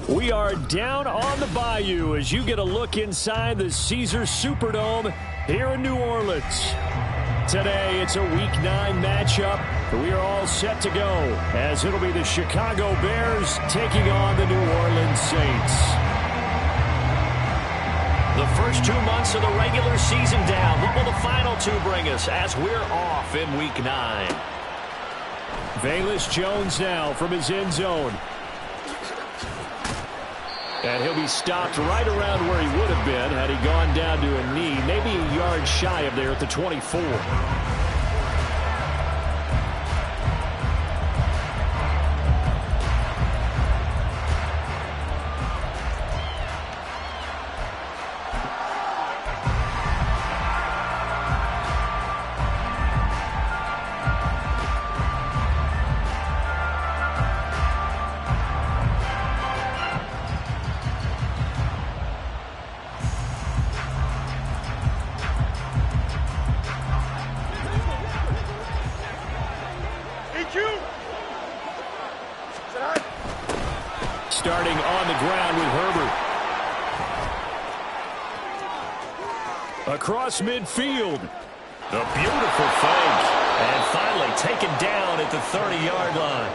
We are down on the bayou as you get a look inside the Caesars Superdome here in New Orleans. Today, it's a Week 9 matchup. We are all set to go as it'll be the Chicago Bears taking on the New Orleans Saints. The first 2 months of the regular season down. What will the final 2 bring us as we're off in Week 9? Velus Jones now from his end zone. And he'll be stopped right around where he would have been had he gone down to a knee, maybe a yard shy of there at the 24. Starting on the ground with Herbert. Across midfield. A beautiful fake. And finally taken down at the 30-yard line.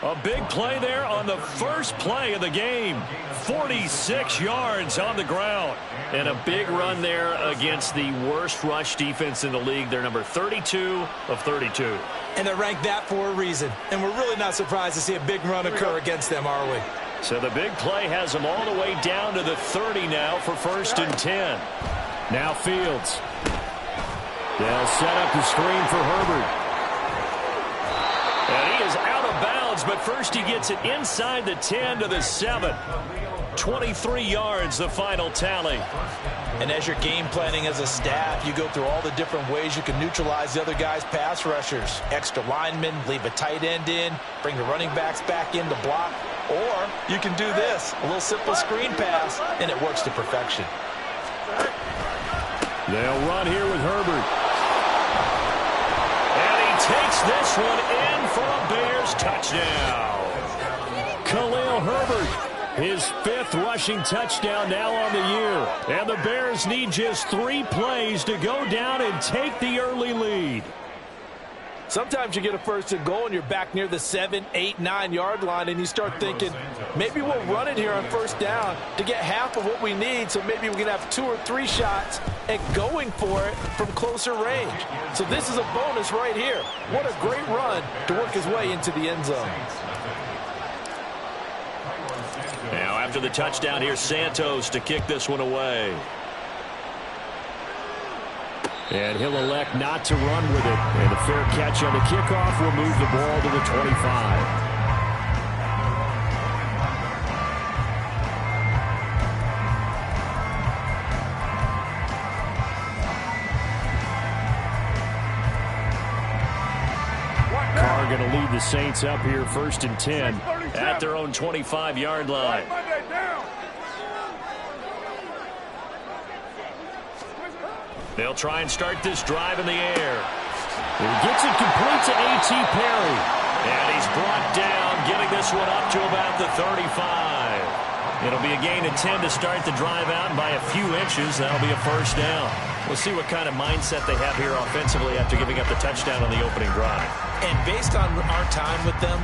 A big play there on the first play of the game. 46 yards on the ground. And a big run there against the worst rush defense in the league. They're number 32 of 32. And they're ranked that for a reason. And we're really not surprised to see a big run occur against them, are we? So the big play has them all the way down to the 30 now for 1st and 10. Now Fields. They'll set up the screen for Herbert. And he is out of bounds, but first he gets it inside the 10 to the 7. 23 yards, the final tally. And as you're game planning as a staff, you go through all the different ways you can neutralize the other guy's pass rushers. Extra linemen, leave a tight end in, bring the running backs back in to block. Or you can do this, a little simple screen pass, and it works to perfection. They'll run here with Herbert. And he takes this one in for a Bears touchdown. Khalil Herbert. His 5th rushing touchdown now on the year. And the Bears need just 3 plays to go down and take the early lead. Sometimes you get a 1st and goal and you're back near the 7, 8, 9-yard line and you start thinking, maybe we'll run it here on 1st down to get half of what we need, so maybe we can have 2 or 3 shots at going for it from closer range. So this is a bonus right here. What a great run to work his way into the end zone. Now after the touchdown, here's Santos to kick this one away. And he'll elect not to run with it. And a fair catch on the kickoff will move the ball to the 25. Carr going to lead the Saints up here 1st and 10 at their own 25-yard line. They'll try and start this drive in the air. He gets it complete to A.T. Perry. And he's brought down, getting this one up to about the 35. It'll be a gain of 10 to start the drive out, and by a few inches, that'll be a 1st down. We'll see what kind of mindset they have here offensively after giving up the touchdown on the opening drive. And based on our time with them,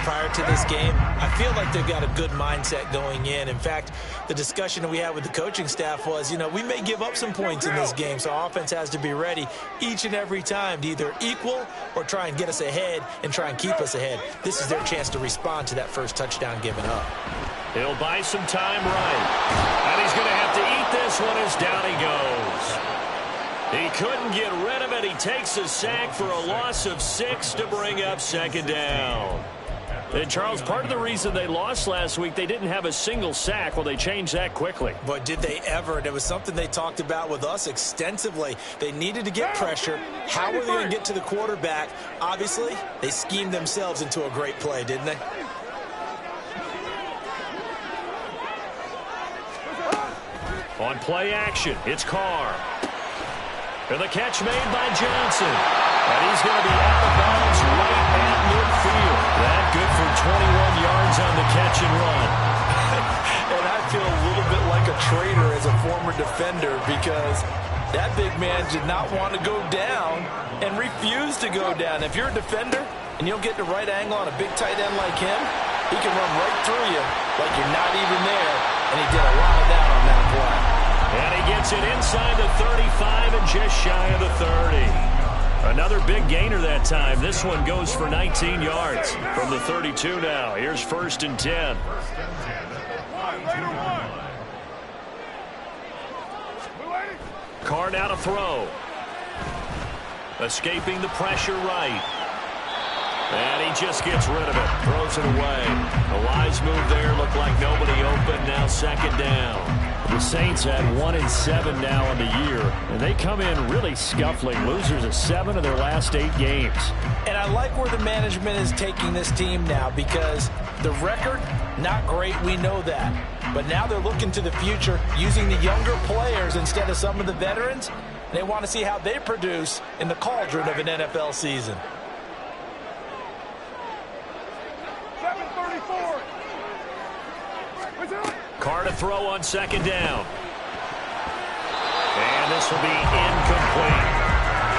prior to this game, I feel like they've got a good mindset going in. In fact, the discussion that we had with the coaching staff was, we may give up some points in this game, so offense has to be ready each and every time to either equal or try and get us ahead and try and keep us ahead. This is their chance to respond to that first touchdown given up. He'll buy some time right. And he's going to have to eat this one as down he goes. He couldn't get rid of it. He takes a sack for a loss of 6 to bring up second down. And, Charles, part of the reason they lost last week, they didn't have a single sack. Well, they changed that quickly. But did they ever? And it was something they talked about with us extensively. They needed to get pressure. How were they going to get to the quarterback? Obviously, they schemed themselves into a great play, didn't they? On play action, it's Carr. And the catch made by Johnson. And he's going to be out of bounds right at midfield. That good for 21 yards on the catch and run. And I feel a little bit like a traitor as a former defender because that big man did not want to go down and refused to go down. If you're a defender and you'll get the right angle on a big tight end like him, he can run right through you like you're not even there. And he did a lot of that on that play. And he gets it inside the 35 and just shy of the 30. Another big gainer that time. This one goes for 19 yards from the 32 now. Here's 1st and 10. Carr now to throw. Escaping the pressure right. And he just gets rid of it. Throws it away. A wise move there. Looked like nobody open. Now second down. The Saints at 1-7 now in the year. And they come in really scuffling. Losers of 7 of their last 8 games. And I like where the management is taking this team now because the record, not great. We know that. But now they're looking to the future using the younger players instead of some of the veterans. They want to see how they produce in the cauldron of an NFL season. Carr to throw on second down. And this will be incomplete.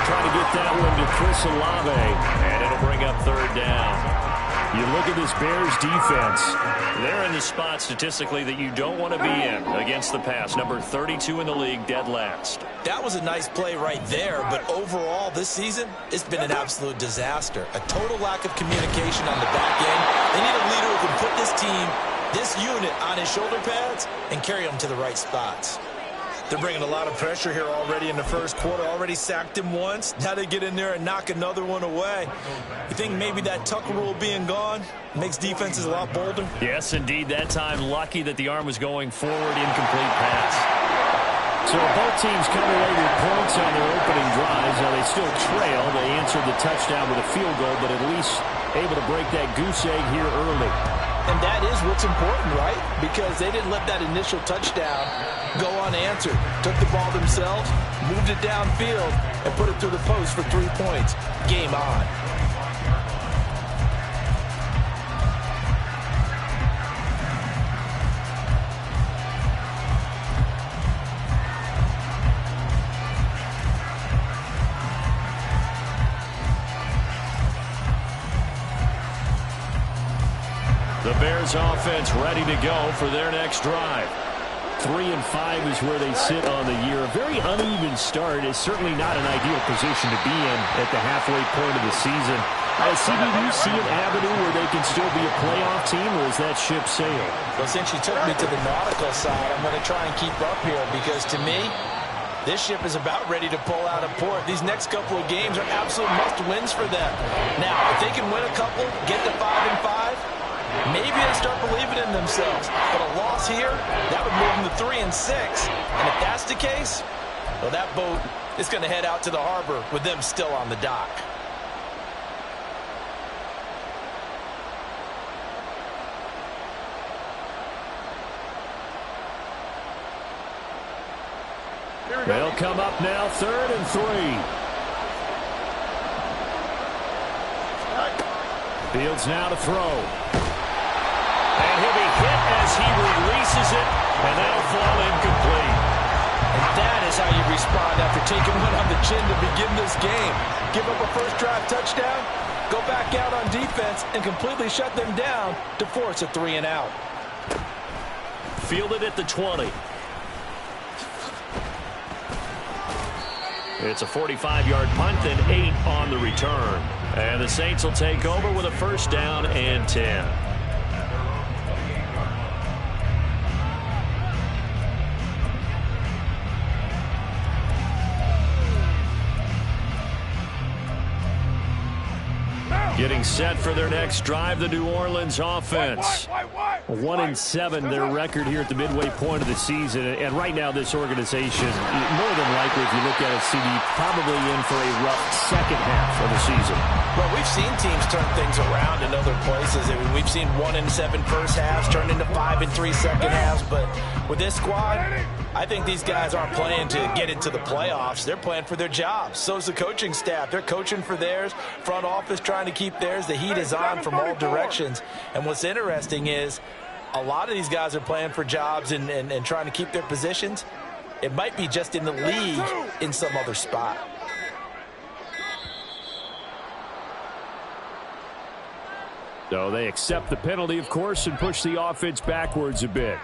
Trying to get that one to Chris Olave. And it'll bring up 3rd down. You look at this Bears defense. They're in the spot statistically that you don't want to be in against the pass. Number 32 in the league, dead last. That was a nice play right there, but overall this season, it's been an absolute disaster. A total lack of communication on the back end. They need a leader who can put this team, this unit, on his shoulder pads and carry them to the right spots. They're bringing a lot of pressure here already in the first quarter. Already sacked him once. Now they get in there and knock another one away. You think maybe that Tucker rule being gone makes defenses a lot bolder? Yes, indeed. That time lucky that the arm was going forward. Incomplete pass. So both teams come away with points on their opening drives. Now they still trail. They answered the touchdown with a field goal, but at least able to break that goose egg here early. And that is what's important, right? Because they didn't let that initial touchdown go unanswered. Took the ball themselves, moved it downfield, and put it through the post for 3 points. Game on. The Bears offense ready to go for their next drive. 3-5 is where they sit on the year. A very uneven start is certainly not an ideal position to be in at the halfway point of the season. CB, do you see an avenue where they can still be a playoff team, or is that ship sailed? Well, since you took me to the nautical side, I'm going to try and keep up here because to me, this ship is about ready to pull out of port. These next couple of games are absolute must-wins for them. Now, if they can win a couple, get to 5-5, maybe they start believing in themselves. But a loss here, that would move them to 3-6. And if that's the case, well, that boat is going to head out to the harbor with them still on the dock. They'll come up now, 3rd and 3. Fields now to throw. And he'll be hit as he releases it, and that'll fall incomplete. And that is how you respond after taking one on the chin to begin this game. Give up a first drive touchdown, go back out on defense, and completely shut them down to force a 3-and-out. Fielded at the 20. It's a 45-yard punt and 8 on the return. And the Saints will take over with a 1st down and 10. Getting set for their next drive, the New Orleans offense. 1-7 their record here at the midway point of the season. And right now this organization, more than likely, if you look at it, CD, probably in for a rough second half of the season. Well, we've seen teams turn things around in other places. I mean, we've seen 1-7 first halves turn into 5-3 second halves. But with this squad, I think these guys aren't playing to get into the playoffs. They're playing for their jobs. So's the coaching staff. They're coaching for theirs. Front office trying to keep theirs. The heat is on from all directions. And what's interesting is a lot of these guys are playing for jobs and trying to keep their positions. It might be just in the league in some other spot. So they accept the penalty, of course, and push the offense backwards a bit.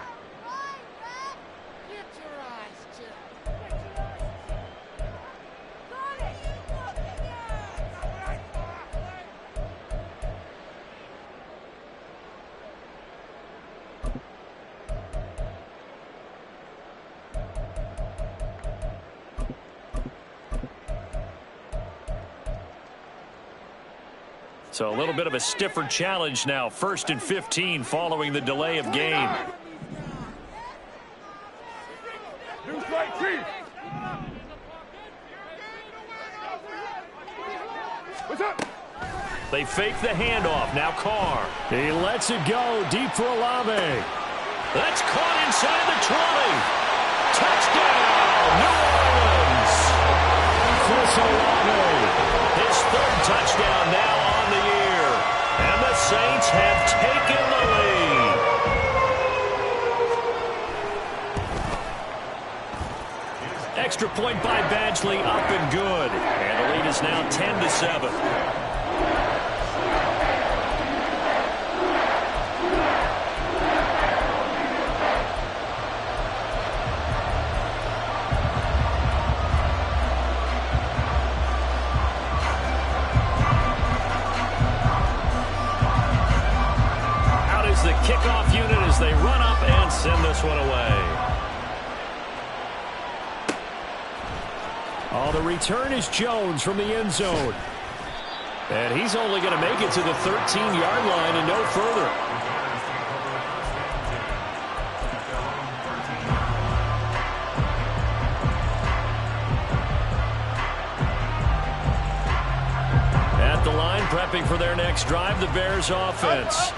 So a little bit of a stiffer challenge now. 1st and 15 following the delay of game. They fake the handoff. Now Carr. He lets it go deep for Olave. That's caught inside the 20. Touchdown, New Orleans. Chris Olave. His 3rd touchdown now on the year. And the Saints have taken the lead. Extra point by Badgley, up and good. And the lead is now 10-7. The kickoff unit as they run up and send this one away. Oh, the return is Jones from the end zone. And he's only going to make it to the 13-yard line and no further. At the line, prepping for their next drive, the Bears offense.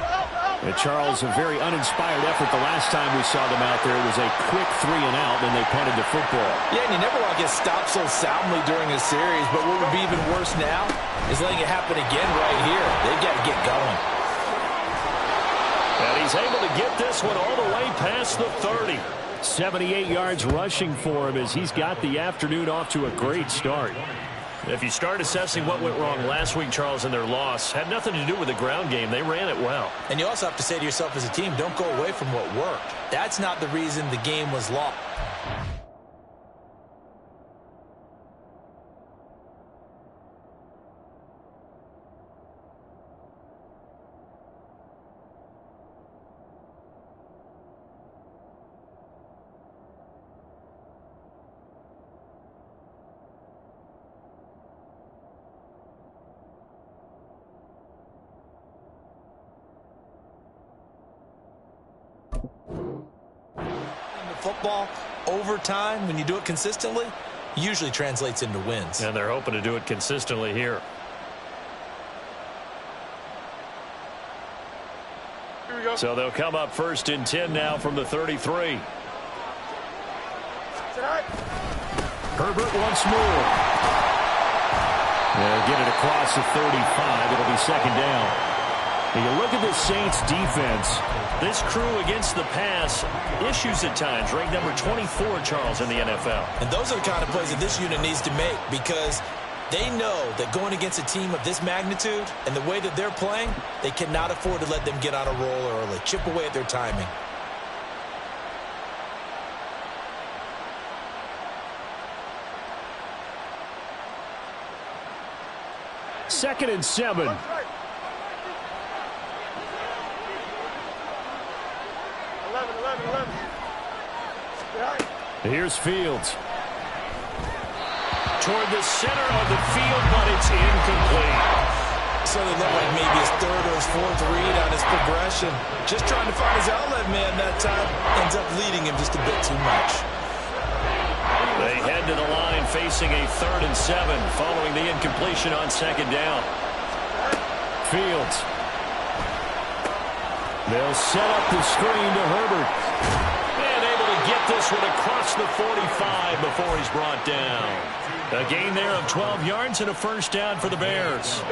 And Charles, a very uninspired effort the last time we saw them out there. It was a quick 3-and-out, and they punted the football. Yeah, and you never want to get stopped so soundly during a series, but what would be even worse now is letting it happen again right here. They've got to get going. And he's able to get this one all the way past the 30. 78 yards rushing for him as he's got the afternoon off to a great start. If you start assessing what went wrong last week, Charles, in their loss, had nothing to do with the ground game. They ran it well. And you also have to say to yourself as a team, don't go away from what worked. That's not the reason the game was lost. Football, overtime, when you do it consistently, usually translates into wins. And they're hoping to do it consistently here. Here we go. So they'll come up 1st and 10 now from the 33. Herbert once more. They'll get it across the 35. It'll be 2nd down. When you look at the Saints defense, this crew against the pass, issues at times, ranked number 24, Charles, in the NFL. And those are the kind of plays that this unit needs to make because they know that going against a team of this magnitude and the way that they're playing, they cannot afford to let them get on a roll early, chip away at their timing. Second and 7. Here's Fields. Toward the center of the field, but it's incomplete. Certainly looked like maybe his third or his fourth read on his progression. Just trying to find his outlet man that time. Ends up leading him just a bit too much. They head to the line facing a 3rd and 7 following the incompletion on 2nd down. Fields. They'll set up the screen to Herbert. And able to get this one across the 45 before he's brought down. A gain there of 12 yards and a 1st down for the Bears.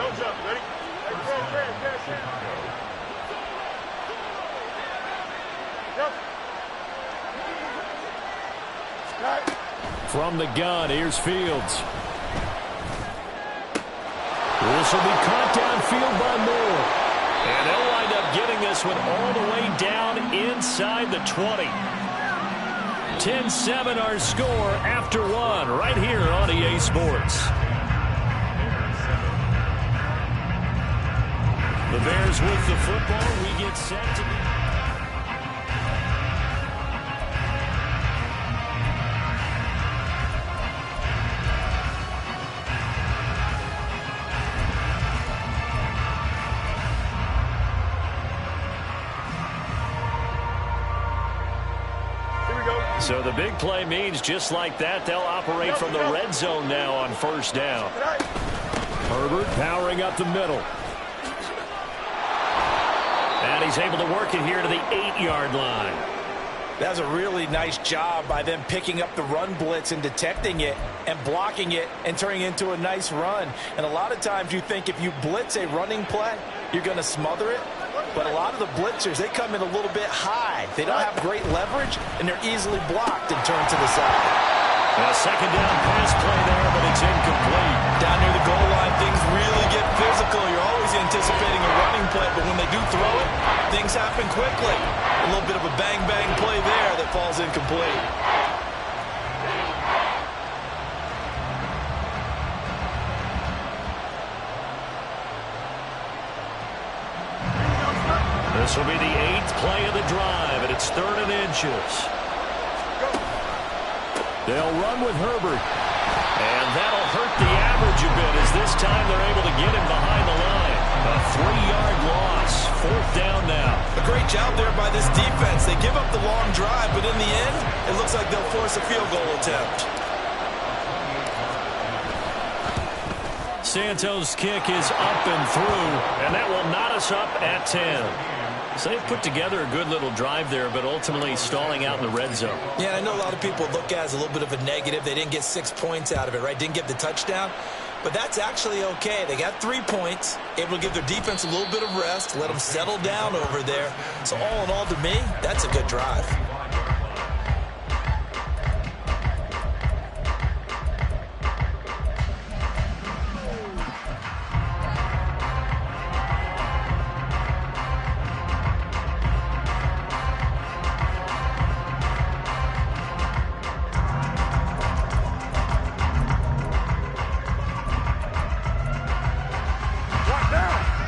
From the gun, here's Fields. This will be caught downfield by Moore. And they'll wind up getting this one all the way down inside the 20. 10-7 our score after 1 right here on EA Sports. The Bears with the football. We get set to be... So the big play means just like that, they'll operate from the red zone now on 1st down. Herbert powering up the middle. And he's able to work it here to the 8-yard line. That's a really nice job by them picking up the run blitz and detecting it and blocking it and turning it into a nice run. And a lot of times you think if you blitz a running play, you're going to smother it. But a lot of the blitzers, they come in a little bit high. They don't have great leverage, and they're easily blocked and turned to the side. A 2nd down pass play there, but it's incomplete. Down near the goal line, things really get physical. You're always anticipating a running play, but when they do throw it, things happen quickly. A little bit of a bang-bang play there that falls incomplete. This will be the 8th play of the drive, and it's 3rd and inches. They'll run with Herbert. And that'll hurt the average a bit as this time they're able to get him behind the line. A 3-yard loss. 4th down now. A great job there by this defense. They give up the long drive, but in the end, it looks like they'll force a field goal attempt. Santos' kick is up and through, and that will knot us up at 10. So they've put together a good little drive there, but ultimately stalling out in the red zone. Yeah, I know a lot of people look at it as a little bit of a negative. They didn't get 6 points out of it, right? Didn't get the touchdown. But that's actually okay. They got 3 points, able to give their defense a little bit of rest, let them settle down over there. So all in all, to me, that's a good drive.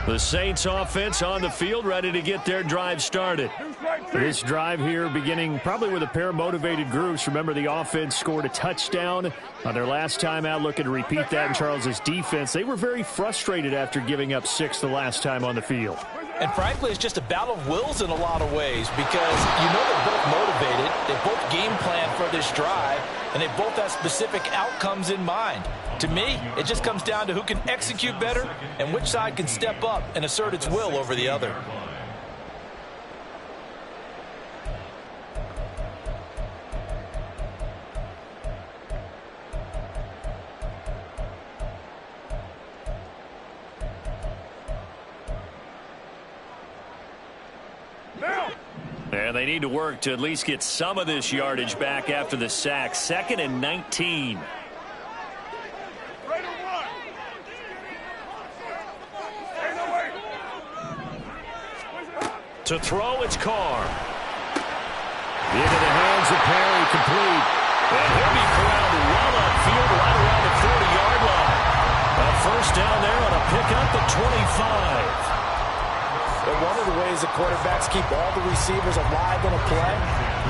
The Saints offense on the field, ready to get their drive started. This drive here beginning probably with a pair of motivated groups. Remember, the offense scored a touchdown on their last time out, looking to repeat that in Charles's defense. They were very frustrated after giving up 6 the last time on the field. And frankly, it's just a battle of wills in a lot of ways because you know they're both motivated, they both game plan for this drive, and they both have specific outcomes in mind. To me, it just comes down to who can execute better and which side can step up and assert its will over the other. And they need to work to at least get some of this yardage back after the sack. 2nd and 19. To throw, it's Carr. Into the hands of Perry, complete. And he'll be corralled well upfield right around the 40-yard line. A 1st down there on a pickup at 25. But one of the ways the quarterbacks keep all the receivers alive in a play,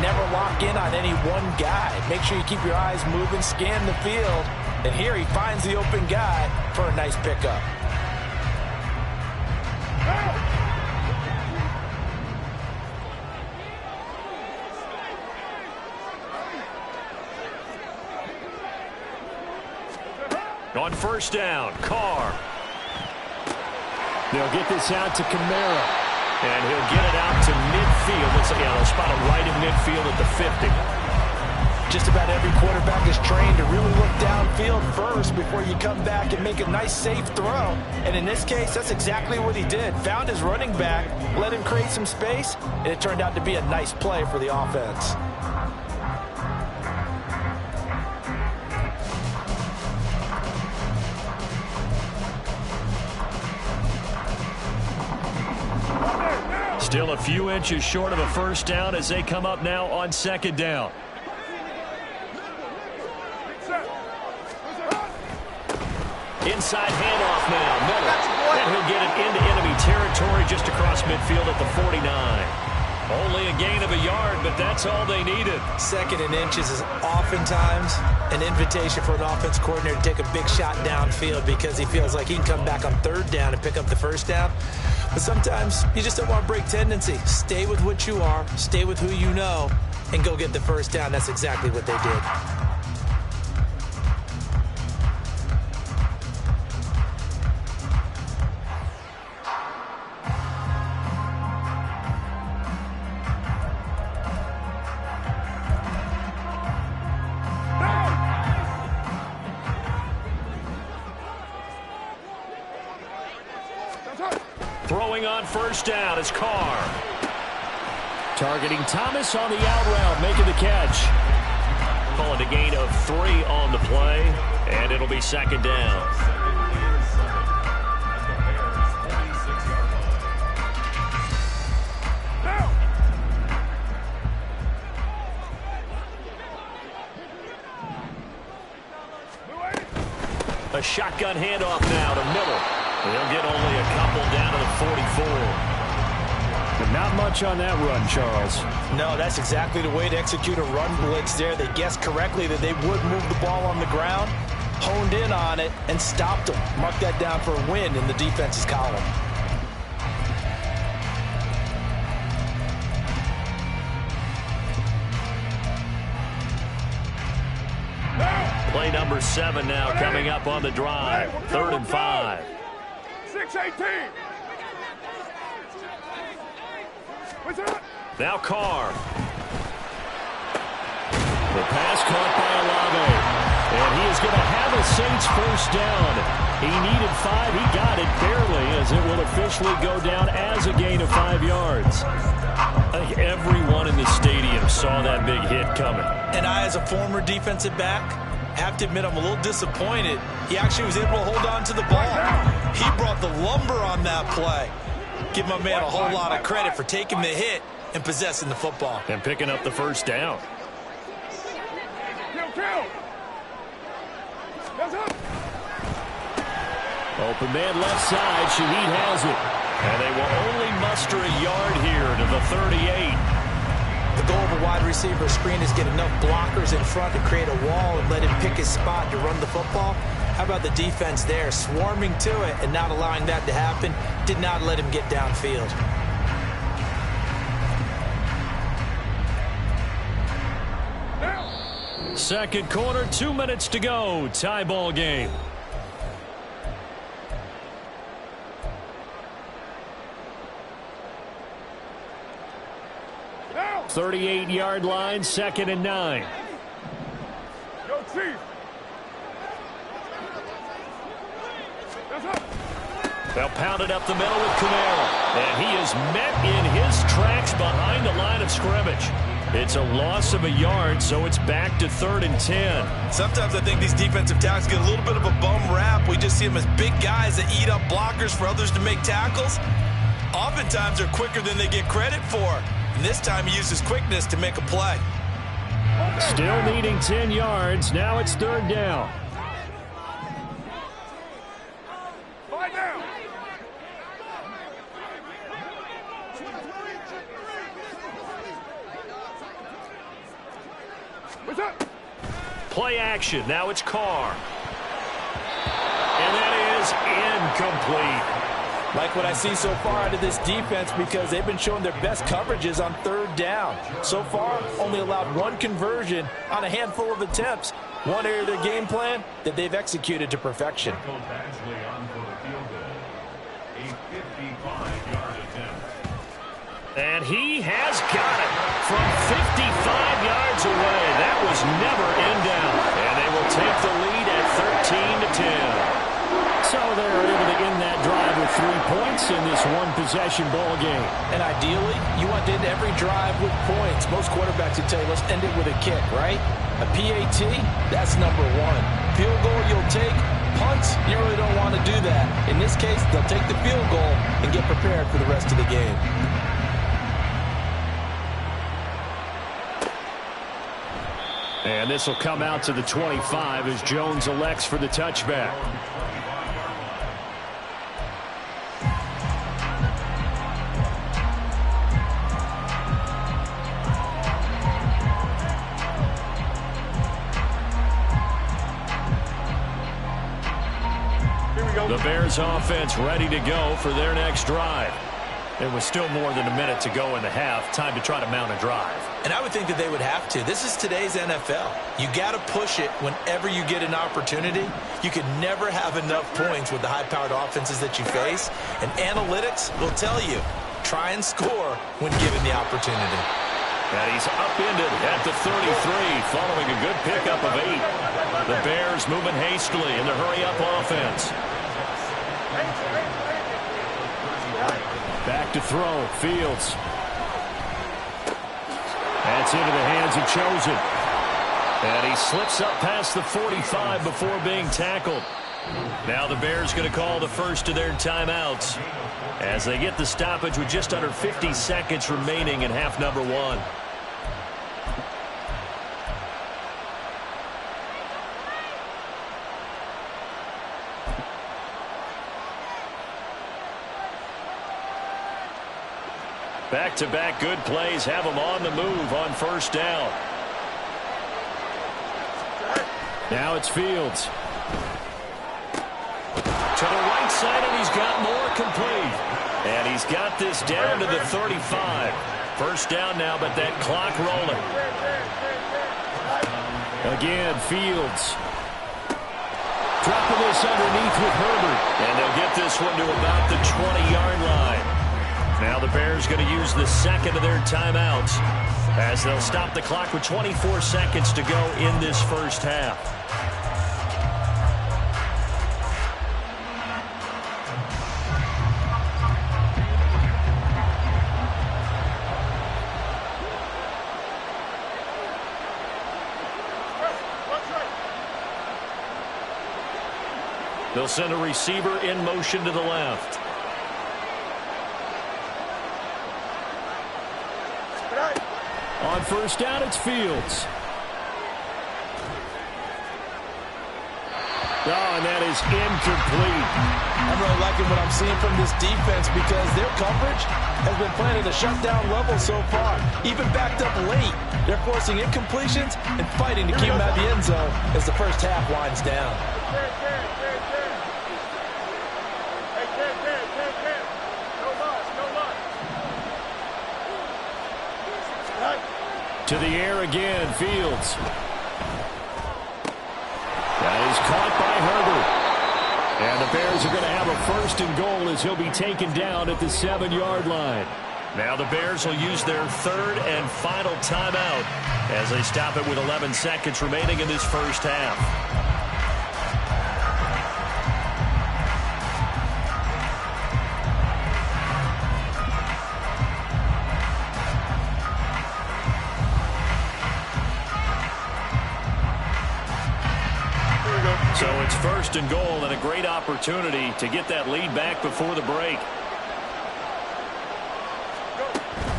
never lock in on any one guy. Make sure you keep your eyes moving, scan the field. And here he finds the open guy for a nice pickup. On first down, Carr. They'll get this out to Kamara. And he'll get it out to midfield. Looks like they'll spot it right in midfield at the 50. Just about every quarterback is trained to really look downfield first before you come back and make a nice, safe throw. And in this case, that's exactly what he did. Found his running back, let him create some space, and it turned out to be a nice play for the offense. Still a few inches short of a first down as they come up now on second down. Inside handoff now, Miller. And he'll get it into enemy territory just across midfield at the 49. Only a gain of a yard, but that's all they needed. 2nd and inches is oftentimes an invitation for an offense coordinator to take a big shot downfield because he feels like he can come back on 3rd down and pick up the first down. But sometimes you just don't want to break tendency. Stay with what you are, stay with who you know, and go get the first down. That's exactly what they did. Throwing on first down is Carr. Targeting Thomas on the out route, making the catch. Calling a gain of 3 on the play, and it'll be 2nd down. A shotgun handoff now to Miller. He'll get only a couple down to the 44. But not much on that run, Charles. No, that's exactly the way to execute a run blitz there. They guessed correctly that they would move the ball on the ground, honed in on it, and stopped them. Mark that down for a win in the defense's column. Play number 7 now coming up on the drive. 3rd and 5. 6-18. Now Carr. The pass caught by Olave. And he is going to have a Saints first down. He needed 5. He got it barely as it will officially go down as a gain of 5 yards. I think everyone in the stadium saw that big hit coming. And I, as a former defensive back, have to admit I'm a little disappointed. He actually was able to hold on to the ball. He brought the lumber on that play. Give my man a whole lot of credit for taking the hit and possessing the football. And picking up the first down. Open man left side. Shaheed has it. And they will only muster a yard here to the 38. The goal of a wide receiver screen is get enough blockers in front to create a wall and let him pick his spot to run the football. How about the defense there, swarming to it and not allowing that to happen? Did not let him get downfield. Second quarter, 2 minutes to go. Tie ball game. Now. 38-yard line, 2nd and 9. Go Chief. They'll pound it up the middle with Kamara. And he is met in his tracks behind the line of scrimmage. It's a loss of a yard, so it's back to 3rd and 10. Sometimes I think these defensive tackles get a little bit of a bum rap. We just see them as big guys that eat up blockers for others to make tackles. Oftentimes they're quicker than they get credit for. And this time he uses quickness to make a play. Still needing 10 yards. Now it's 3rd down. Fight down. What's up? Play action. Now it's Carr. And that is incomplete. Like what I see so far out of this defense, because they've been showing their best coverages on 3rd down. So far, only allowed 1 conversion on a handful of attempts. One area of their game plan that they've executed to perfection. And he has got it from 55 yards away. That was never in doubt. And they will take the lead at 13-10. So they're able to end that drive with 3 points in this one-possession ball game. And ideally, you want to end every drive with points. Most quarterbacks would tell you, let's end it with a kick, right? A PAT, that's number one. Field goal you'll take. Punts, you really don't want to do that. In this case, they'll take the field goal and get prepared for the rest of the game. And this will come out to the 25 as Jones elects for the touchback. The Bears offense ready to go for their next drive. There was still more than a minute to go in the half. Time to try to mount a drive. And I would think that they would have to. This is today's NFL. You got to push it whenever you get an opportunity. You can never have enough points with the high-powered offenses that you face. And analytics will tell you, try and score when given the opportunity. And he's upended at the 33, following a good pickup of 8. The Bears moving hastily in the hurry-up offense. Back to throw. Fields. That's into the hands of Chosen. And he slips up past the 45 before being tackled. Now the Bears going to call the first of their timeouts as they get the stoppage with just under 50 seconds remaining in half number 1. Back-to-back good plays have them on the move on first down. Now it's Fields. To the right side, and he's got more complete. And he's got this down to the 35. First down now, but that clock rolling. Again, Fields. Dropping this underneath with Herbert. And they'll get this one to about the 20-yard line. Now the Bears going to use the second of their timeouts as they'll stop the clock with 24 seconds to go in this first half. They'll send a receiver in motion to the left. On first down, it's Fields. Oh, and that is incomplete. I'm really liking what I'm seeing from this defense because their coverage has been playing at a shutdown level so far. Even backed up late, they're forcing incompletions and fighting to keep them out of the end zone as the first half winds down. To the air again, Fields. That is caught by Herbert. And the Bears are going to have a first and goal as he'll be taken down at the 7-yard line. Now the Bears will use their third and final timeout as they stop it with 11 seconds remaining in this first half. So it's first and goal and a great opportunity to get that lead back before the break.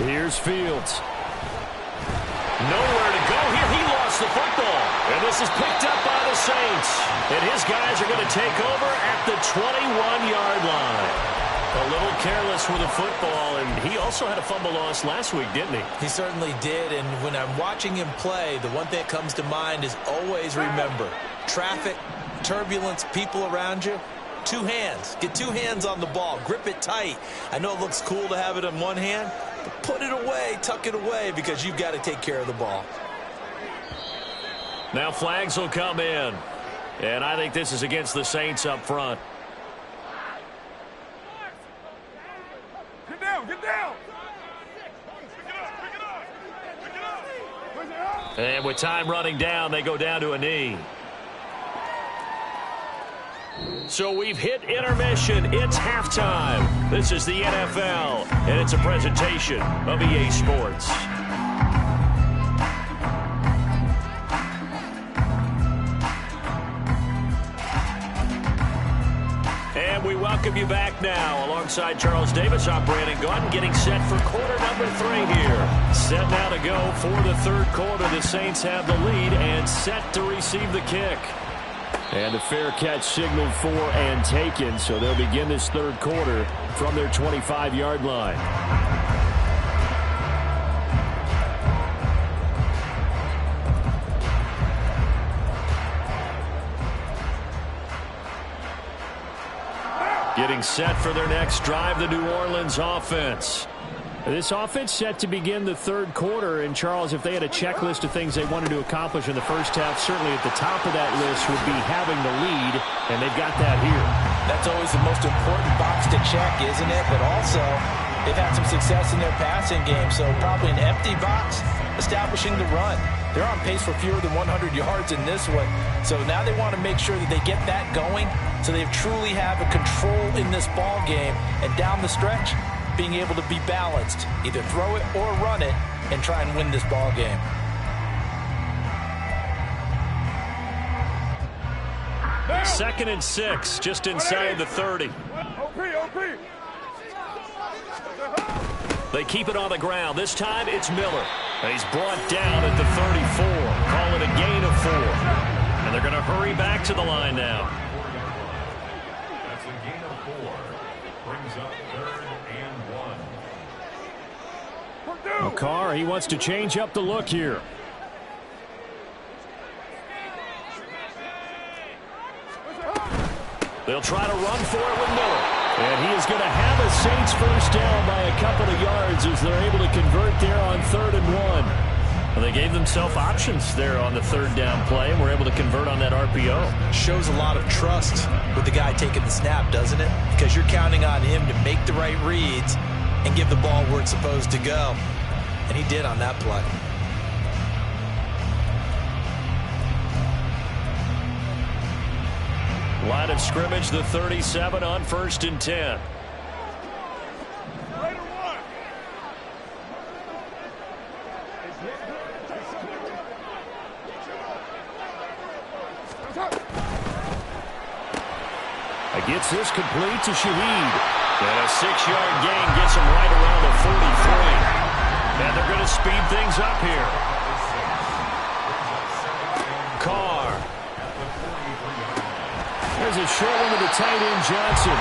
Here's Fields. Nowhere to go here. He lost the football. And this is picked up by the Saints. And his guys are going to take over at the 21-yard line. A little careless with the football, and he also had a fumble loss last week, didn't he? He certainly did, and when I'm watching him play, the one thing that comes to mind is always remember, traffic, turbulence, people around you, 2 hands. Get 2 hands on the ball. Grip it tight. I know it looks cool to have it in one hand, but put it away, tuck it away, because you've got to take care of the ball. Now flags will come in. And I think this is against the Saints up front. Get down, get down. And with time running down, they go down to a knee. So we've hit intermission. It's halftime. This is the NFL, and it's a presentation of EA Sports. And we welcome you back now. Alongside Charles Davis, I'm Brandon Gaudin, getting set for quarter number 3 here. Set now to go for the third quarter. The Saints have the lead and set to receive the kick. And a fair catch signaled for and taken, so they'll begin this third quarter from their 25-yard line. Getting set for their next drive, the New Orleans offense. This offense set to begin the third quarter. And, Charles, if they had a checklist of things they wanted to accomplish in the first half, certainly at the top of that list would be having the lead, and they've got that here. That's always the most important box to check, isn't it? But also, they've had some success in their passing game, so probably an empty box establishing the run. They're on pace for fewer than 100 yards in this one, so now they want to make sure that they get that going so they truly have a control in this ball game, and down the stretch, being able to be balanced, either throw it or run it, and try and win this ball game. Second and 6, just inside the 30. OP. They keep it on the ground. This time it's Miller. He's brought down at the 34. Call it a gain of 4. And they're going to hurry back to the line now. That's a gain of 4. Brings up 3rd and 1. McCarr, he wants to change up the look here. They'll try to run for it with Miller. And he is going to have a Saints first down by a couple of yards as they're able to convert there on 3rd and 1. Well, they gave themselves options there on the third down play and were able to convert on that RPO. Shows a lot of trust with the guy taking the snap, doesn't it? Because you're counting on him to make the right reads and give the ball where it's supposed to go. And he did on that play. Line of scrimmage, the 37 on 1st and 10. Gets this complete to Shaheed. And a 6-yard gain gets him right around the 43. And they're going to speed things up here. Carr. There's a short one to the tight end, Johnson.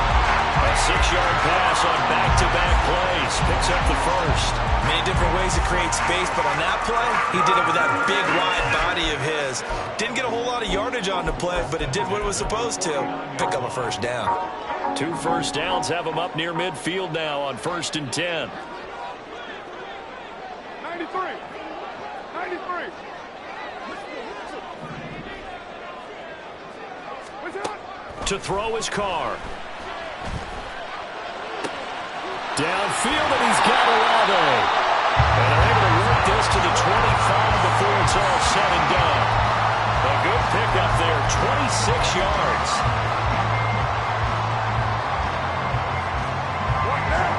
A 6-yard pass on back-to-back plays. Picks up the first. Many different ways to create space, but on that play, he did it with that big, wide body of his. Didn't get a whole lot of yardage on the play, but it did what it was supposed to. Pick up a first down. 2 first downs have him up near midfield now on 1st and 10. 93. To throw his Carr. Downfield, and he's got Olave. And they're able to work this to the 25 before it's all said and done. A good pickup there, 26 yards. What now?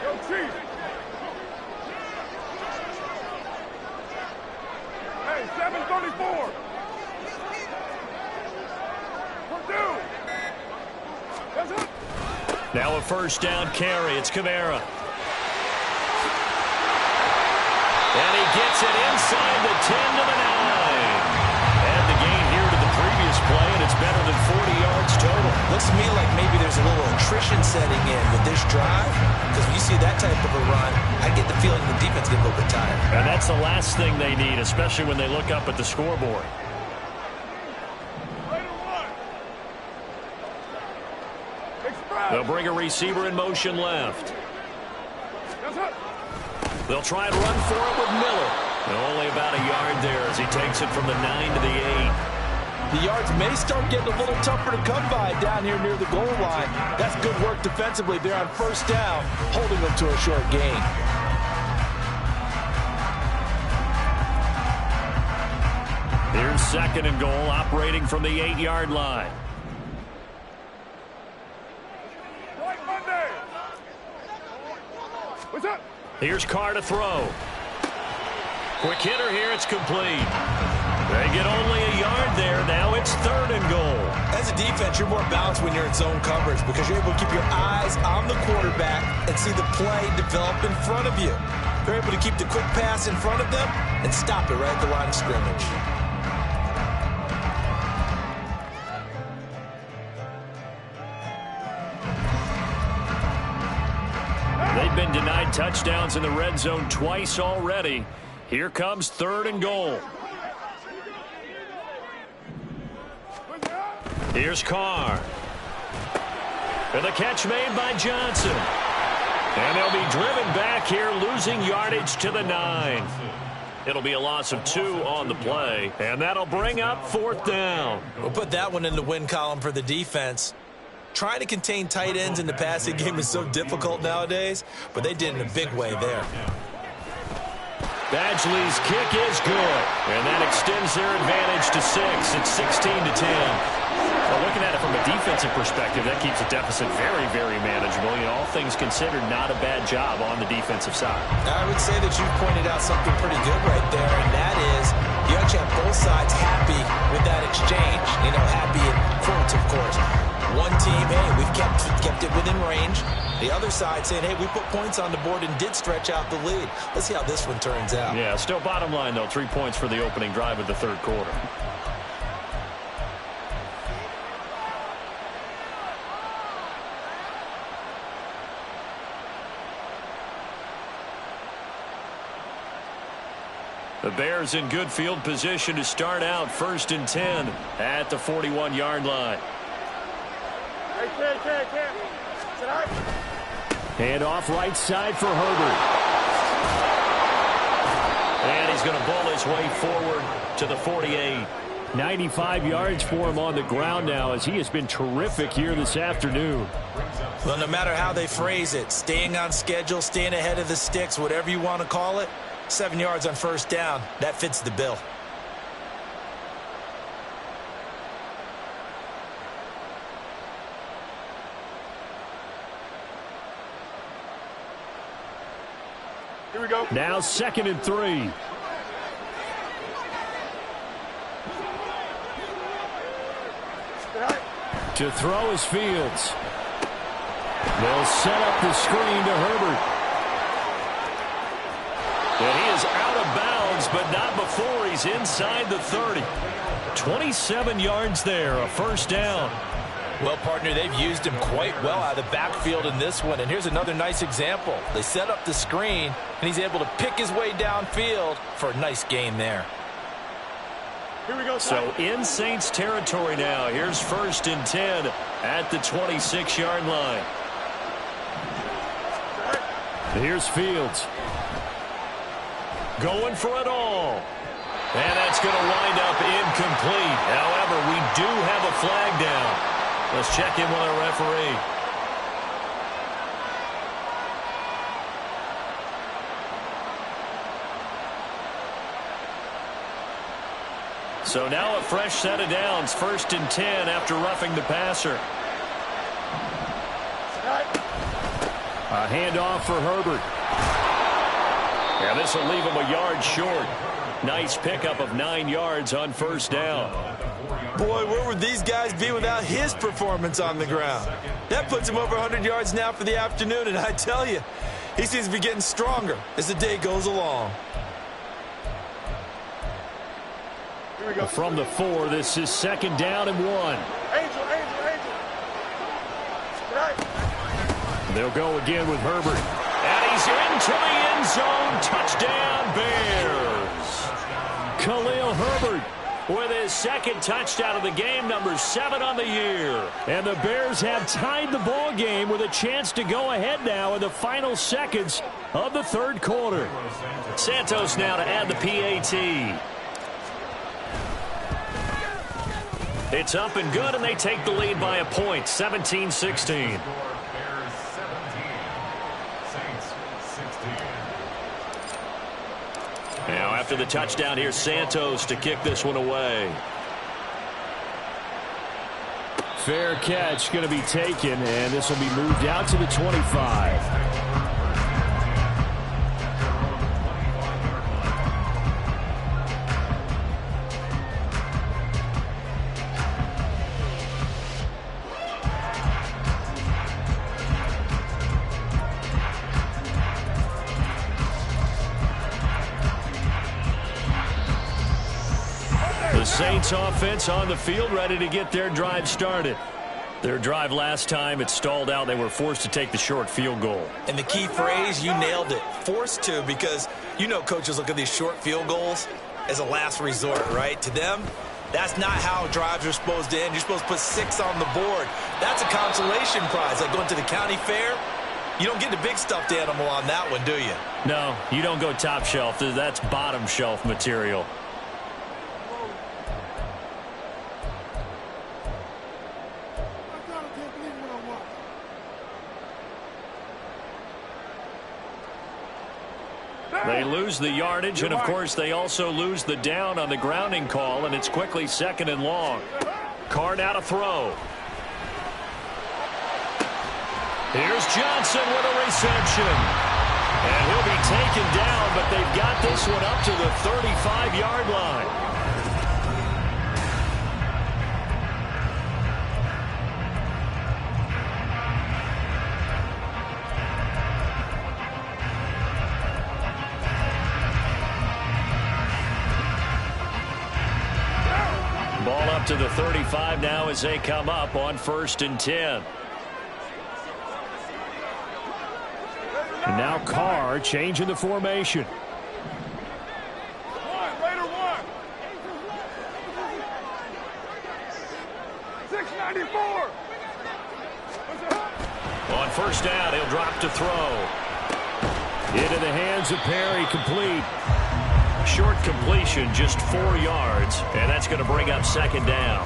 Yo, Chief. Hey, 734. Now a first down carry. It's Kamara. And he gets it inside the 10 to the 9. And the gain here to the previous play, and it's better than 40 yards total. Looks to me like maybe there's a little attrition setting in with this drive, because when you see that type of a run, I get the feeling the defense get a little bit tired. And that's the last thing they need, especially when they look up at the scoreboard. They'll bring a receiver in motion left. They'll try and run for it with Miller. And only about a yard there as he takes it from the 9 to the 8. The yards may start getting a little tougher to come by down here near the goal line. That's good work defensively there on first down, holding them to a short gain. Here's second and goal, operating from the 8-yard line. What's up? Here's Carr to throw. Quick hitter here, it's complete. They get only a yard there. Now it's third and goal. As a defense, you're more balanced when you're in zone coverage because you're able to keep your eyes on the quarterback and see the play develop in front of you. They're able to keep the quick pass in front of them and stop it right at the line of scrimmage. They've been denied touchdowns in the red zone twice already. Here comes third and goal. Here's Carr. And the catch made by Johnson. And they'll be driven back here, losing yardage to the 9. It'll be a loss of 2 on the play, and that'll bring up fourth down. We'll put that one in the win column for the defense. Trying to contain tight ends in the passing game is so difficult nowadays, but they did in a big way there. Badgley's kick is good, and that extends their advantage to 6. It's 16 to 10. Well, looking at it from a defensive perspective, that keeps the deficit very, very manageable. You know, all things considered, not a bad job on the defensive side. I would say that you've pointed out something pretty good right there, and that is you actually have both sides happy with that exchange. You know, happy in quotes, of course. One team, hey, we've kept it within range. The other side saying, hey, we put points on the board and did stretch out the lead. Let's see how this one turns out. Yeah, still bottom line, though, 3 points for the opening drive of the third quarter. The Bears in good field position to start out first and 10 at the 41-yard line. Hand off right side for Herbert. And he's going to bowl his way forward to the 48. 95 yards for him on the ground now as he has been terrific here this afternoon. Well, no matter how they phrase it, staying on schedule, staying ahead of the sticks, whatever you want to call it, 7 yards on first down, that fits the bill. Here we go. Now second and 3. To throw is Fields. They'll set up the screen to Herbert. And he is out of bounds, but not before he's inside the 30. 27 yards there, a first down. Well, partner, they've used him quite well out of the backfield in this one. And here's another nice example. They set up the screen, and he's able to pick his way downfield for a nice gain there. Here we go. So in Saints territory now. Here's first and 10 at the 26-yard line. Here's Fields. Going for it all. And that's going to wind up incomplete. However, we do have a flag down. Let's check in with our referee. So now a fresh set of downs. First and 10 after roughing the passer. A handoff for Herbert. Yeah, this will leave him a yard short. Nice pickup of 9 yards on first down. Boy, where would these guys be without his performance on the ground? That puts him over 100 yards now for the afternoon, and I tell you, he seems to be getting stronger as the day goes along. Here we go. From the 4, this is second down and 1. Angel. They'll go again with Herbert. And he's into the end zone. Touchdown, Bears. Khalil Herbert with his second touchdown of the game, number 7 on the year. And the Bears have tied the ball game with a chance to go ahead now in the final seconds of the third quarter. Santos now to add the PAT. It's up and good, and they take the lead by a point, 17-16. Now after the touchdown, here's Santos to kick this one away. Fair catch going to be taken, and this will be moved out to the 25. The Saints offense on the field, ready to get their drive started. Their drive last time, it stalled out. They were forced to take the short field goal. And the key phrase, you nailed it, forced to, because you know coaches look at these short field goals as a last resort, right? To them, that's not how drives are supposed to end. You're supposed to put 6 on the board. That's a consolation prize, like going to the county fair. You don't get the big stuffed animal on that one, do you? No, you don't go top shelf. That's bottom shelf material. They lose the yardage, and of course they also lose the down on the grounding call, and it's quickly 2nd and long. Carr now to throw. Here's Johnson with a reception. And he'll be taken down, but they've got this one up to the 35-yard line. Ball up to the 35 now as they come up on 1st and 10. And now Carr changing the formation. 694. On 1st down, he'll drop to throw. Into the hands of Perry, complete. Short completion, just 4 yards, and that's going to bring up 2nd down.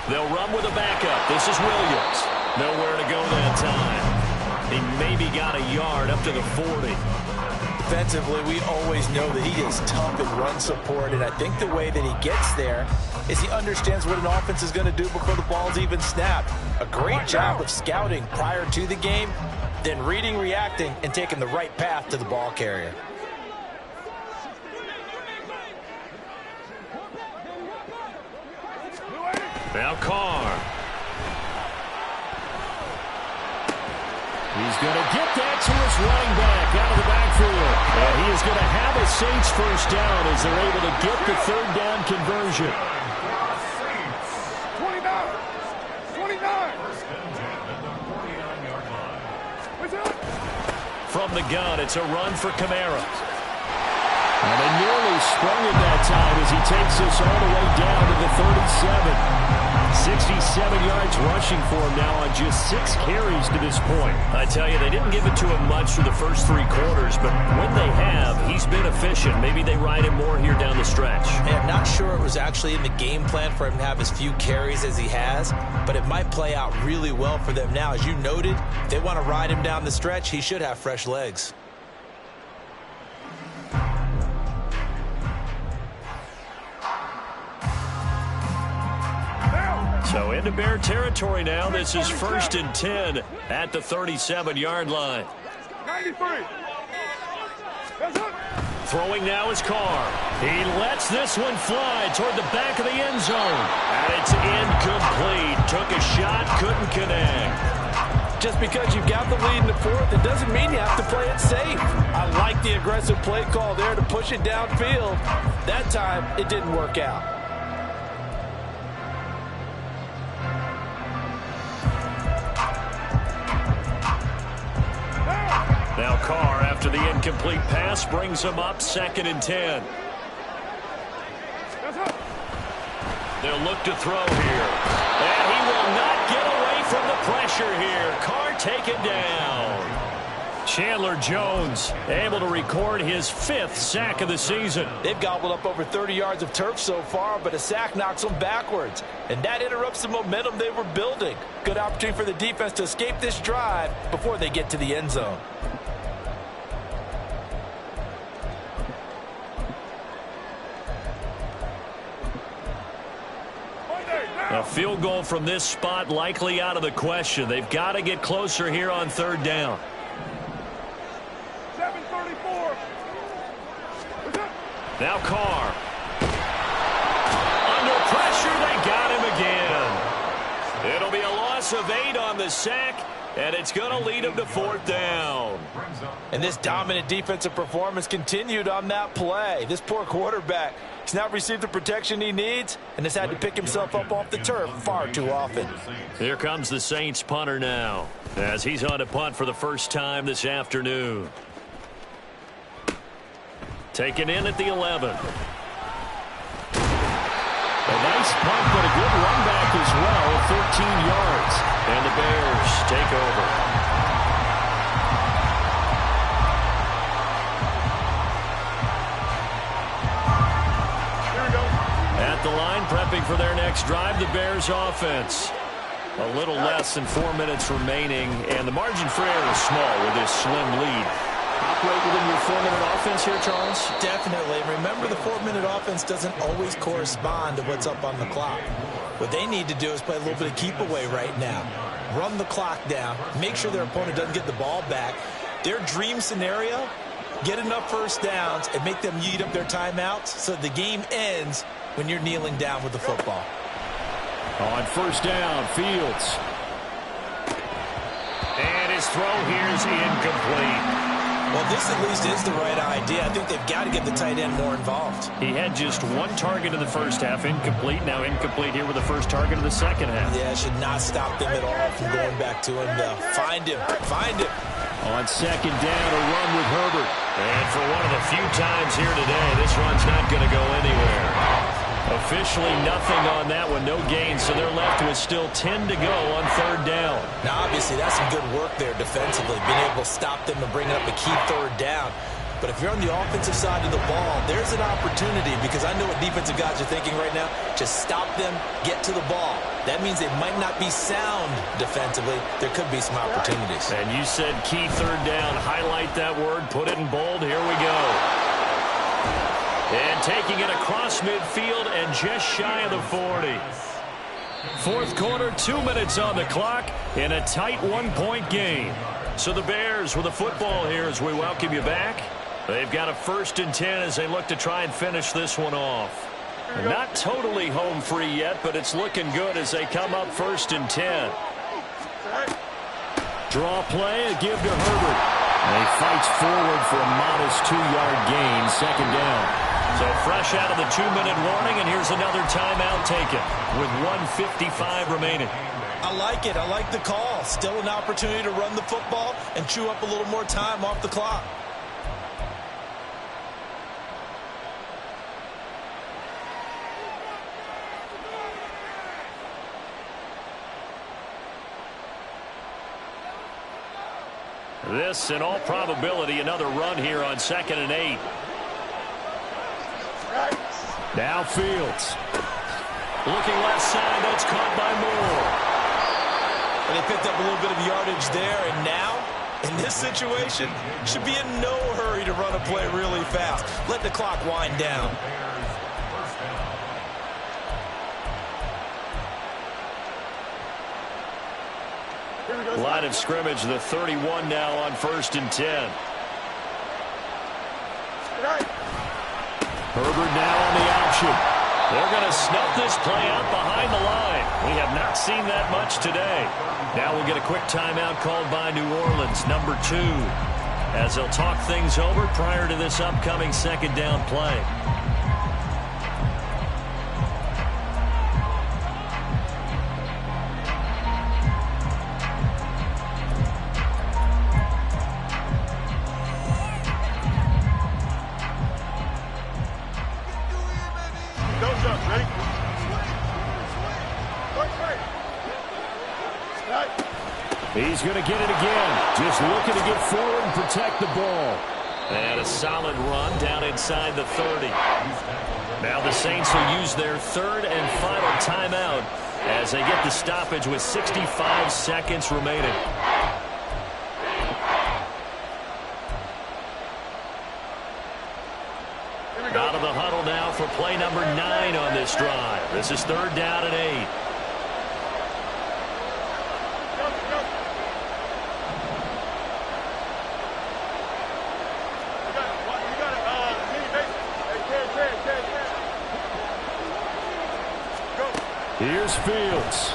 They'll run with a backup. This is Williams. Nowhere to go that time. He maybe got a yard up to the 40. Defensively, we always know that he is tough in run support, and I think the way that he gets there is he understands what an offense is going to do before the ball's even snapped. A great job of scouting prior to the game, then reading, reacting, and taking the right path to the ball carrier. Now Carr. He's going to get that to his running back out of the backfield. And he is going to have a Saints first down as they're able to get the 3rd down conversion. 29. From the gun, it's a run for Kamara. And they nearly sprung it that time as he takes this all the way down to the 37. 67 yards rushing for him now on just 6 carries to this point. I tell you, they didn't give it to him much for the first 3 quarters, but when they have, he's been efficient. Maybe they ride him more here down the stretch. And I'm not sure it was actually in the game plan for him to have as few carries as he has, but it might play out really well for them now. As you noted, if they want to ride him down the stretch, he should have fresh legs. So into Bear territory now. This is 1st and 10 at the 37-yard line. 93. Throwing now is Carr. He lets this one fly toward the back of the end zone. And it's incomplete. Took a shot, couldn't connect. Just because you've got the lead in the fourth, it doesn't mean you have to play it safe. I like the aggressive play call there to push it downfield. That time, it didn't work out. Now Carr, after the incomplete pass, brings him up 2nd and 10. They'll look to throw here. And he will not get away from the pressure here. Carr taken down. Chandler Jones able to record his 5th sack of the season. They've gobbled up over 30 yards of turf so far, but a sack knocks them backwards. And that interrupts the momentum they were building. Good opportunity for the defense to escape this drive before they get to the end zone. A field goal from this spot likely out of the question. They've got to get closer here on 3rd down. 7:34. Now Carr. Under pressure, they got him again. It'll be a loss of 8 on the sack, and it's going to lead him to 4th down. And this dominant defensive performance continued on that play. This poor quarterback, he's not received the protection he needs and has had to pick himself up off the turf far too often. Here comes the Saints punter now, as he's on to punt for the first time this afternoon. Taken in at the 11. A nice punt, but a good run back as well, 13 yards. And the Bears take over. At the line, prepping for their next drive, the Bears offense. A little less than 4 minutes remaining, and the margin for error is small with this slim lead. Operate within your 4-minute offense here, Charles? Definitely. Remember, the 4-minute offense doesn't always correspond to what's up on the clock. What they need to do is play a little bit of keep away right now. Run the clock down. Make sure their opponent doesn't get the ball back. Their dream scenario, get enough first downs and make them eat up their timeouts so the game ends when you're kneeling down with the football. On 1st down, Fields. And his throw here is incomplete. Well, this at least is the right idea. I think they've got to get the tight end more involved. He had just 1 target in the first half, incomplete. Now incomplete here with the first target of the second half. Yeah, it should not stop them at all from going back to him. Find him. Find him. On 2nd down, a run with Herbert. And for one of the few times here today, this run's not going to go anywhere. Officially nothing on that one, no gain, so they're left with still 10 to go on 3rd down. Now, obviously, that's some good work there defensively, being able to stop them and bring up a key 3rd down. But if you're on the offensive side of the ball, there's an opportunity, because I know what defensive guys are thinking right now. Just stop them, get to the ball. That means they might not be sound defensively. There could be some opportunities. And you said key 3rd down. Highlight that word, put it in bold. Here we go. And taking it across midfield and just shy of the 40. 4th quarter, 2 minutes on the clock in a tight 1-point game. So the Bears with the football here as we welcome you back. They've got a 1st and 10 as they look to try and finish this one off. Not totally home free yet, but it's looking good as they come up 1st and 10. Draw play, a give to Herbert. And he fights forward for a modest 2-yard gain, 2nd down. So fresh out of the 2-minute warning, and here's another timeout taken with 1:55 remaining. I like it. I like the call. Still an opportunity to run the football and chew up a little more time off the clock. This, in all probability, another run here on 2nd and 8. Now Fields. Looking left side, that's caught by Moore. And they picked up a little bit of yardage there, and now, in this situation, should be in no hurry to run a play really fast. Let the clock wind down. Line of scrimmage, the 31 now on 1st and 10. Herbert now on the option. They're going to snuff this play out behind the line. We have not seen that much today. Now we'll get a quick timeout called by New Orleans, number 2, as they'll talk things over prior to this upcoming 2nd down play. He's going to get it again. Just looking to get forward and protect the ball. And a solid run down inside the 30. Now the Saints will use their 3rd and final timeout as they get the stoppage with 65 seconds remaining. Out of the huddle now for play number 9 on this drive. This is 3rd down and 8. Here's Fields.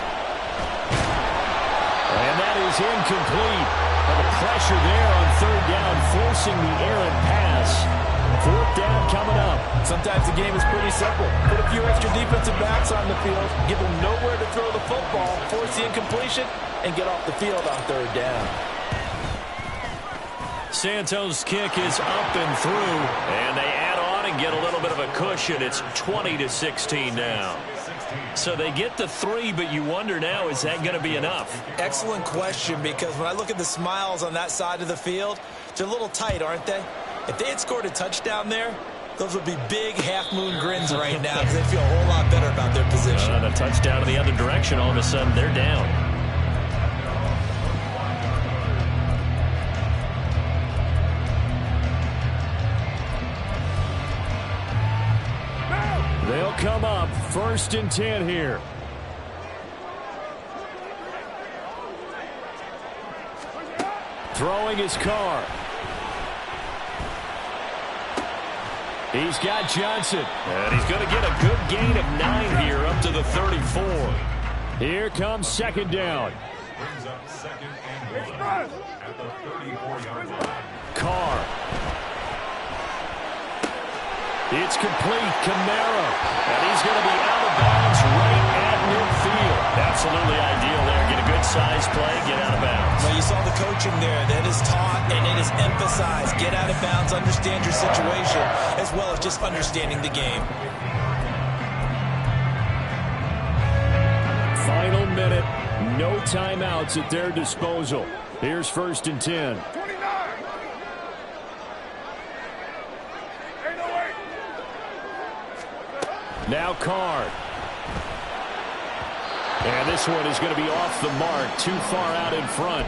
And that is incomplete. And the pressure there on 3rd down, forcing the errant pass. 4th down coming up. Sometimes the game is pretty simple. Put a few extra defensive backs on the field, give them nowhere to throw the football, force the incompletion, and get off the field on 3rd down. Santos' kick is up and through, and they add on and get a little bit of a cushion. It's 20-16 now. So they get the 3, but you wonder now, is that going to be enough? Excellent question, because when I look at the smiles on that side of the field, they're a little tight, aren't they? If they had scored a touchdown there, those would be big half-moon grins right now because they feel a whole lot better about their position. And a touchdown in the other direction, all of a sudden they're down. They'll come up 1st and 10 here. Throwing his car. He's got Johnson. And he's going to get a good gain of 9 here up to the 34. Here comes 2nd down. Brings up 2nd and 1 at the 34-yard line. Carr. It's complete. Kamara. And he's going to be out of bounds right at midfield. Absolutely ideal there. Get a good size play, get out of bounds. Well, you saw the coaching there. That is taught and it is emphasized. Get out of bounds, understand your situation, as well as just understanding the game. Final minute. No timeouts at their disposal. Here's 1st and 10. 29. Now Carr. And this one is going to be off the mark, too far out in front.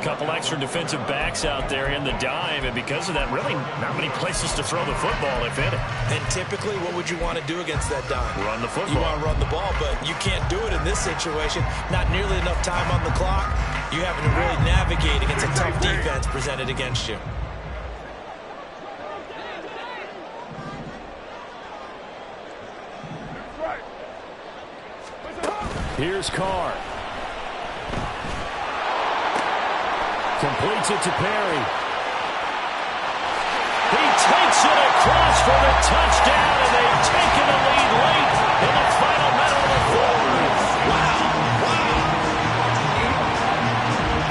Couple extra defensive backs out there in the dime, and because of that, really not many places to throw the football, if any. And typically, what would you want to do against that dime? Run the football. You want to run the ball, but you can't do it in this situation. Not nearly enough time on the clock. You having to really navigate against a tough defense presented against you. Here's Carr. Completes it to Perry. He takes it across for the touchdown, and they've taken the lead late in the final minute of the 4th. Wow.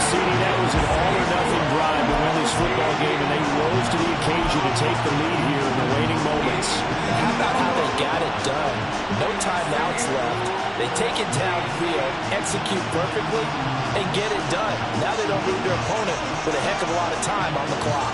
CD, that was an all-or-nothing drive to win this football game, and they rose to the occasion to take the lead here in the waning moments. How about how they got it done? No timeouts left. They take it downfield, execute perfectly, and get it done. Now they don't leave their opponent with a heck of a lot of time on the clock.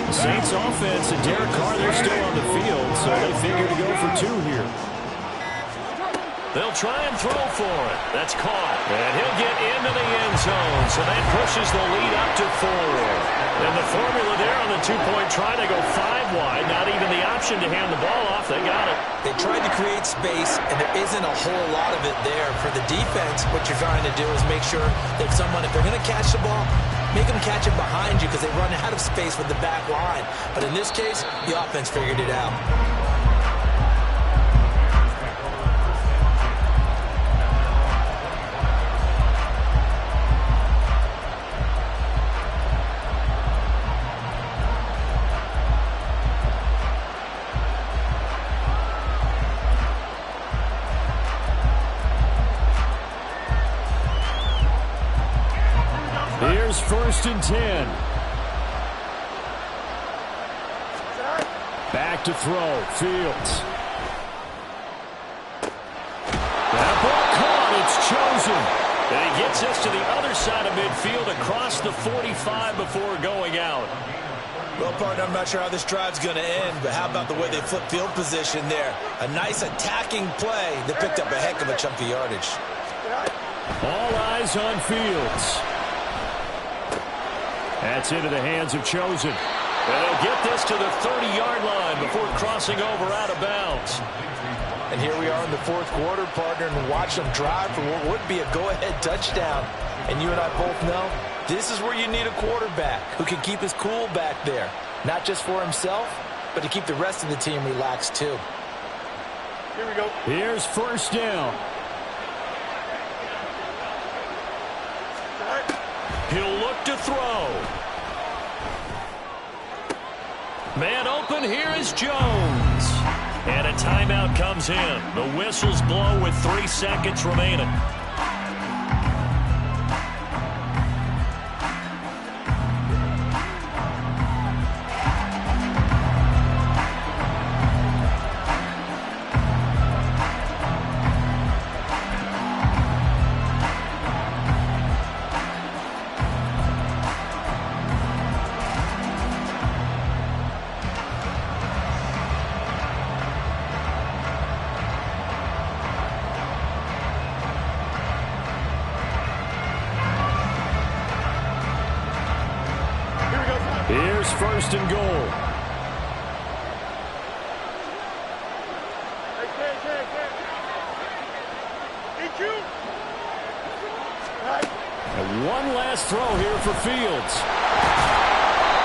The Saints offense and Derek Carr, they're still on the field, so they figure to go for 2 here. They'll try and throw for it. That's caught. And he'll get into the end zone. So that pushes the lead up to 4. And the formula there on the two-point try to go 5 wide. Not even the option to hand the ball off. They got it. They tried to create space, and there isn't a whole lot of it there. For the defense, what you're trying to do is make sure that someone, if they're going to catch the ball, make them catch it behind you because they run out of space with the back line. But in this case, the offense figured it out. Here's 1st and 10. Back to throw. Fields. That ball caught. It's chosen. And he gets us to the other side of midfield across the 45 before going out. Well, partner, I'm not sure how this drive's going to end, but how about the way they flip field position there? A nice attacking play that picked up a heck of a chunk of yardage. All eyes on Fields. That's into the hands of Chosen. And they'll get this to the 30-yard line before crossing over out of bounds. And here we are in the 4th quarter, partner, and watch them drive for what would be a go-ahead touchdown. And you and I both know this is where you need a quarterback who can keep his cool back there. Not just for himself, but to keep the rest of the team relaxed too. Here we go. Here's 1st down. He'll look to throw. Man open, here is Jones. And a timeout comes in. The whistles blow with 3 seconds remaining. Here's 1st and goal. And one last throw here for Fields.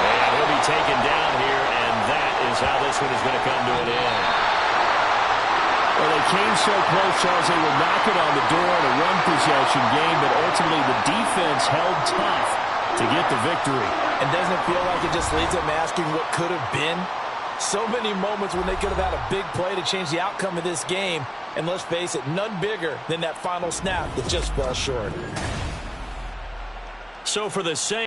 And he'll be taken down here, and that is how this one is going to come to an end. Well, they came so close, Charles, they were knocking on the door in a run possession game, but ultimately the defense held tough to get the victory. And doesn't it feel like it just leaves them asking what could have been? So many moments when they could have had a big play to change the outcome of this game. And let's face it, none bigger than that final snap that just fell short. So for the same